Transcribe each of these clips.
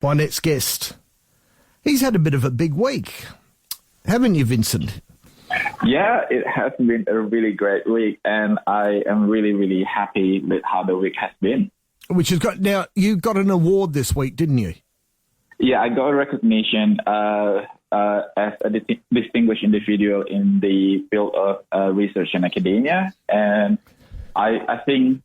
my next guest. He's had a bit of a big week, haven't you, Vincent? Yeah, it has been a really great week, and I am really, really happy with how the week has been. Which has got, now, you got an award this week, didn't you? Yeah, I got a recognition as a distinguished individual in the field of research and academia. And I think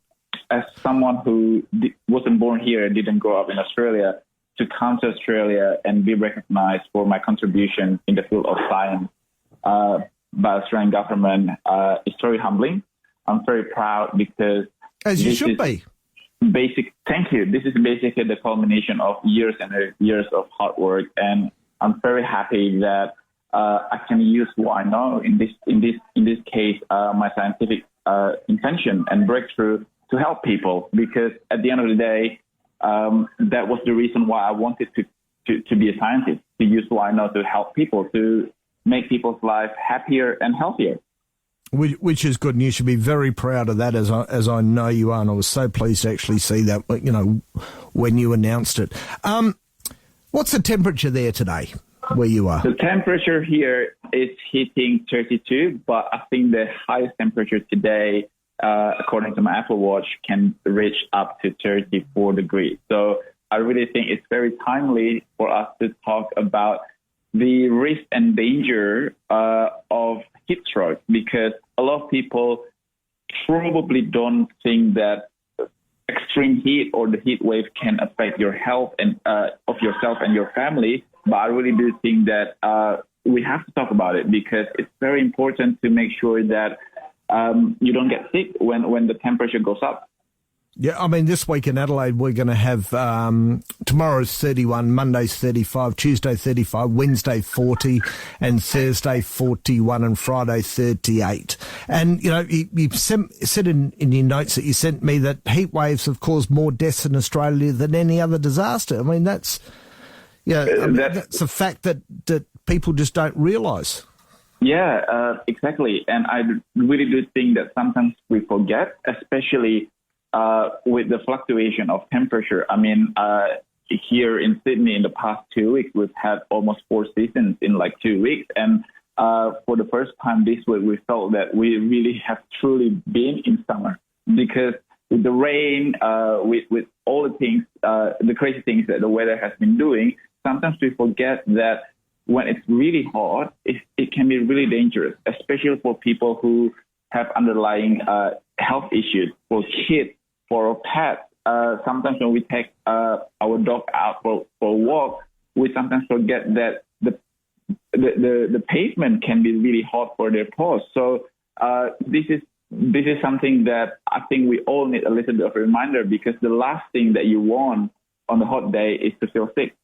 as someone who wasn't born here and didn't grow up in Australia, to come to Australia and be recognized for my contribution in the field of science by Australian government is very humbling. I'm very proud because... As you should be. Thank you. This is basically the culmination of years and years of hard work, and I'm very happy that I can use what I know in this case, my scientific invention and breakthrough to help people. Because at the end of the day, that was the reason why I wanted to be a scientist, to use what I know to help people, to make people's life happier and healthier. Which is good, and you should be very proud of that, as I know you are, and I was so pleased to actually see that, you know, when you announced it. What's the temperature there today, where you are? The temperature here is hitting 32, but I think the highest temperature today, according to my Apple Watch, can reach up to 34 degrees. So I really think it's very timely for us to talk about the risk and danger of heat stroke, because a lot of people probably don't think that extreme heat or the heat wave can affect your health and of yourself and your family. But I really do think that we have to talk about it, because it's very important to make sure that you don't get sick when the temperature goes up. Yeah, I mean, this week in Adelaide, we're going to have tomorrow's 31, Monday's 35, Tuesday 35, Wednesday 40, and Thursday 41, and Friday 38. And, you know, you said in your notes that you sent me that heat waves have caused more deaths in Australia than any other disaster. I mean, that's a fact that people just don't realise. Yeah, exactly. And I really do think that sometimes we forget, especially with the fluctuation of temperature. I mean, here in Sydney in the past 2 weeks, we've had almost 4 seasons in like 2 weeks. And for the first time this week, we felt that we really have truly been in summer, because with the rain, with all the things, the crazy things that the weather has been doing, sometimes we forget that when it's really hot, it can be really dangerous, especially for people who have underlying health issues, for kids, for pets. Sometimes when we take our dog out for a walk, we sometimes forget that the pavement can be really hot for their paws. So this is something that I think we all need a little bit of a reminder, because the last thing that you want on the hot day is to feel sick.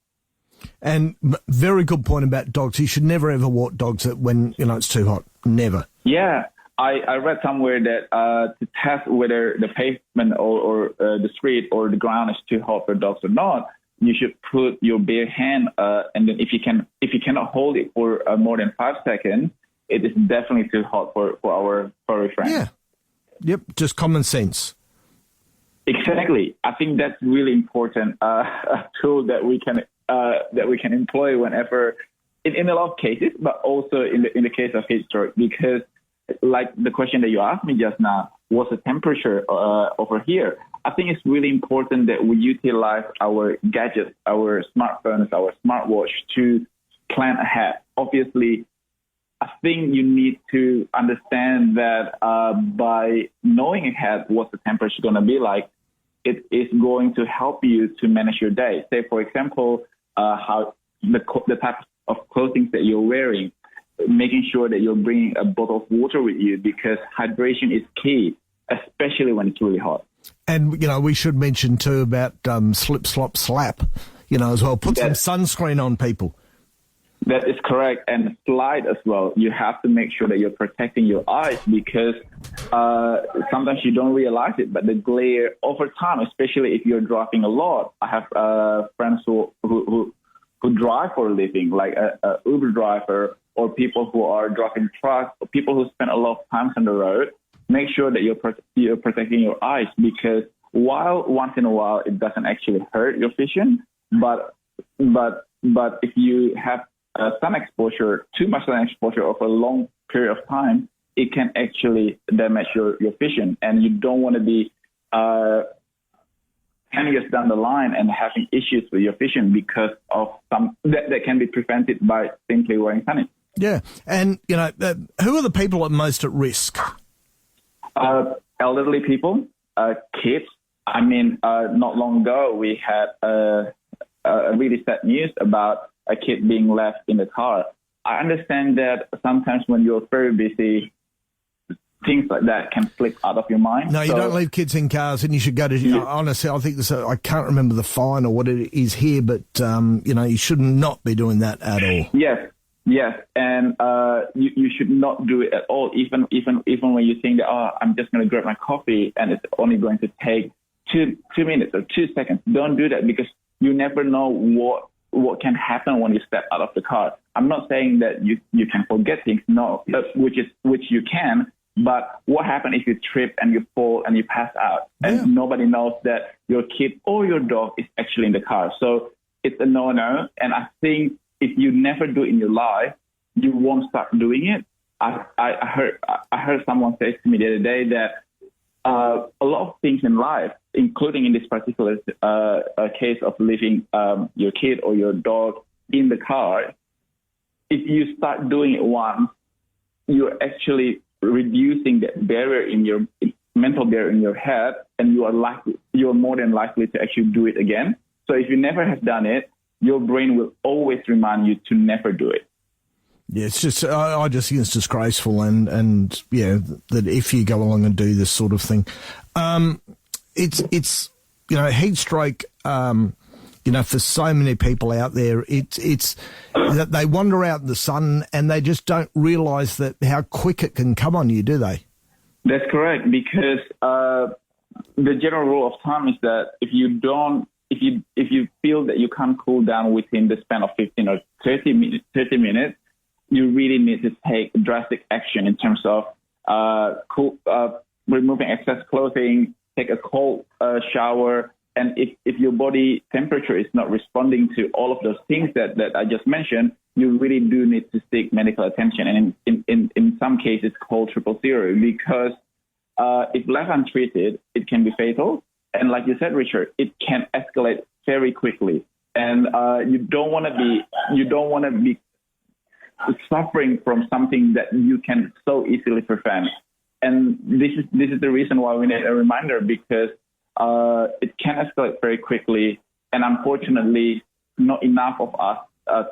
And very good point about dogs. You should never ever walk dogs when it's too hot. Never. Yeah. I read somewhere that to test whether the pavement or the street or the ground is too hot for dogs or not, you should put your bare hand, and then if you cannot hold it for more than 5 seconds, it is definitely too hot for our furry friends. Yeah. Yep. Just common sense. Exactly. I think that's really important a tool that we can employ whenever, in a lot of cases, but also in the case of heat stroke, because like the question that you asked me just now, what's the temperature over here? I think it's really important that we utilize our gadgets, our smartphones, our smartwatch to plan ahead. Obviously, I think you need to understand that by knowing ahead what the temperature is going to be like, it is going to help you to manage your day. Say, for example, how the type of clothing that you're wearing, making sure that you're bringing a bottle of water with you, because hydration is key, especially when it's really hot. And, we should mention too about slip, slop, slap, as well. Put some sunscreen on people. That is correct. And slide as well. You have to make sure that you're protecting your eyes, because sometimes you don't realize it, but the glare over time, especially if you're driving a lot. I have friends who drive for a living, like a Uber driver, or people who are driving trucks, or people who spend a lot of time on the road. Make sure that you're protecting your eyes, because while once in a while it doesn't actually hurt your vision, but but if you have sun exposure, too much sun exposure over a long period of time, it can actually damage your vision, and you don't want to be 10 years down the line and having issues with your vision because of some that can be prevented by simply wearing sunnies. Yeah, and who are the people most at risk? Elderly people, kids. I mean, not long ago we had a really sad news about a kid being left in the car. I understand that sometimes when you're very busy, things like that can slip out of your mind. No, you don't leave kids in cars, and you should go to. Honestly, I think I can't remember the fine or what it is here, but you should not be doing that at all. Yes, and you should not do it at all. Even when you think that I'm just going to grab my coffee and it's only going to take two minutes or 2 seconds. Don't do that, because you never know what can happen when you step out of the car. I'm not saying that you can forget things, no, which you can. But what happens if you trip and you fall and you pass out, and nobody knows that your kid or your dog is actually in the car? So it's a no-no. And I think if you never do it in your life, you won't start doing it. I heard someone say to me the other day that a lot of things in life, including in this particular case of leaving your kid or your dog in the car, if you start doing it once, you're actually reducing that barrier in your mental barrier in your head, and you're more than likely to actually do it again. So if you never have done it, your brain will always remind you to never do it. Yeah, it's just I just think it's disgraceful, and that if you go along and do this sort of thing, it's heat stroke. For so many people out there, it's that they wander out in the sun and they just don't realise that how quick it can come on you, do they? That's correct, because the general rule of thumb is that if you feel that you can't cool down within the span of 15 or 30 minutes, you really need to take drastic action in terms of removing excess clothing, take a cold shower. And if your body temperature is not responding to all of those things that I just mentioned, you really do need to seek medical attention. And in some cases, call 000, because if left untreated, it can be fatal. And like you said, Richard, it can escalate very quickly. And you don't want to be suffering from something that you can so easily prevent. And this is the reason why we need a reminder, because it can escalate very quickly, and unfortunately, not enough of us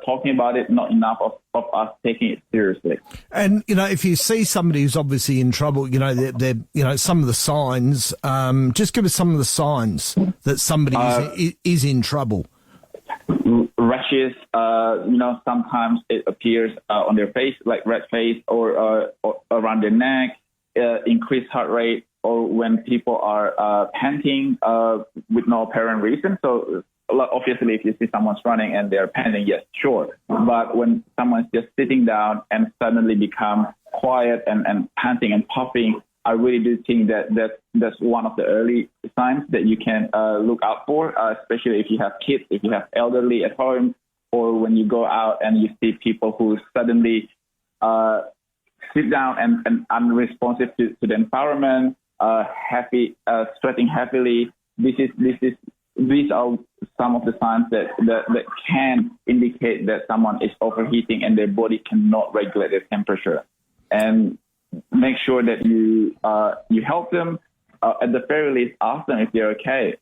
talking about it, not enough of us taking it seriously. And if you see somebody who's obviously in trouble, they're some of the signs. Just give us some of the signs that somebody is in trouble. Rashes, sometimes it appears on their face, like red face, or around their neck. Increased heart rate, or when people are panting with no apparent reason. So obviously, if you see someone's running and they're panting, yes, sure. But when someone's just sitting down and suddenly become quiet and panting and puffing, I really do think that's one of the early signs that you can look out for, especially if you have kids, if you have elderly at home, or when you go out and you see people who suddenly sit down and unresponsive to the environment, sweating heavily. These are some of the signs that can indicate that someone is overheating and their body cannot regulate their temperature. And make sure that you help them. At the very least, ask them if they're okay.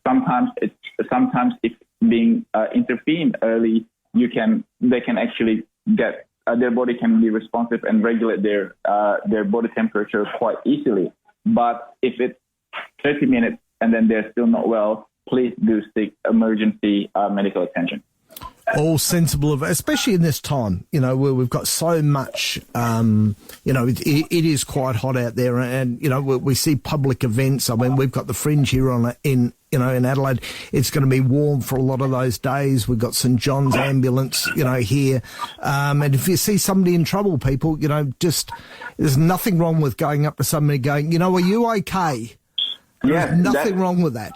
Sometimes if being intervened early, they can actually get. Their body can be responsive and regulate their body temperature quite easily. But if it's 30 minutes and then they're still not well, please do seek emergency medical attention. All sensible, especially in this time, where we've got so much, it is quite hot out there, and we see public events. I mean, we've got the Fringe here in Adelaide. It's going to be warm for a lot of those days. We've got St John's ambulance, here. And if you see somebody in trouble, people, there's nothing wrong with going up to somebody going, are you okay? There's nothing wrong with that.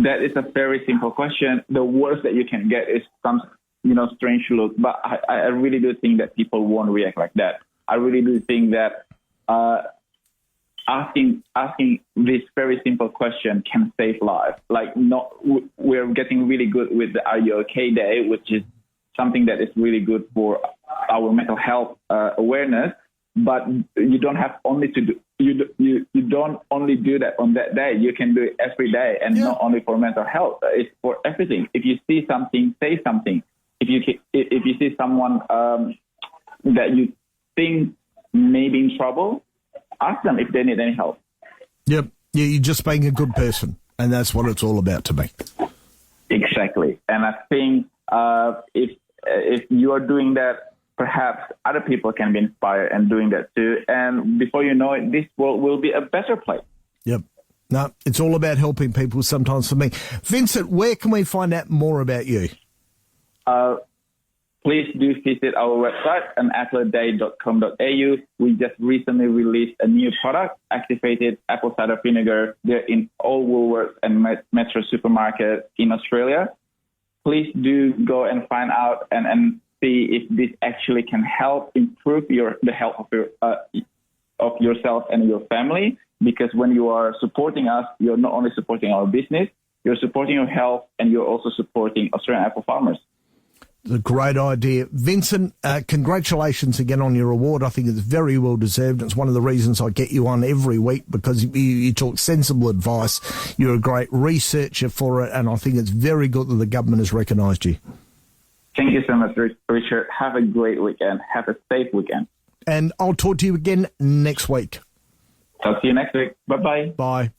That is a very simple question. The worst that you can get is some, strange look. But I really do think that people won't react like that. I really do think that asking this very simple question can save lives. Like, we're getting really good with the Are You OK Day, which is something that is really good for our mental health awareness. But you don't have only to do. You don't only do that on that day. You can do it every day, and not only for mental health. It's for everything. If you see something, say something. If you see someone that you think may be in trouble, ask them if they need any help. Yep. Yeah, you're just being a good person, and that's what it's all about to me. Exactly. And I think if you are doing that, perhaps other people can be inspired and doing that too. And before you know it, this world will be a better place. Yep. No, it's all about helping people sometimes for me. Vincent, where can we find out more about you? Please do visit our website, anathleteday.com.au. We just recently released a new product, activated apple cider vinegar. They're in all Woolworths and Metro supermarkets in Australia. Please do go and find out and see if this actually can help improve the health of yourself and your family. Because when you are supporting us, you're not only supporting our business, you're supporting your health, and you're also supporting Australian apple farmers. It's a great idea. Vincent, congratulations again on your award. I think it's very well deserved. It's one of the reasons I get you on every week, because you talk sensible advice. You're a great researcher for it, and I think it's very good that the government has recognised you. Thank you so much, Richard. Have a great weekend. Have a safe weekend. And I'll talk to you again next week. Talk to you next week. Bye-bye. Bye.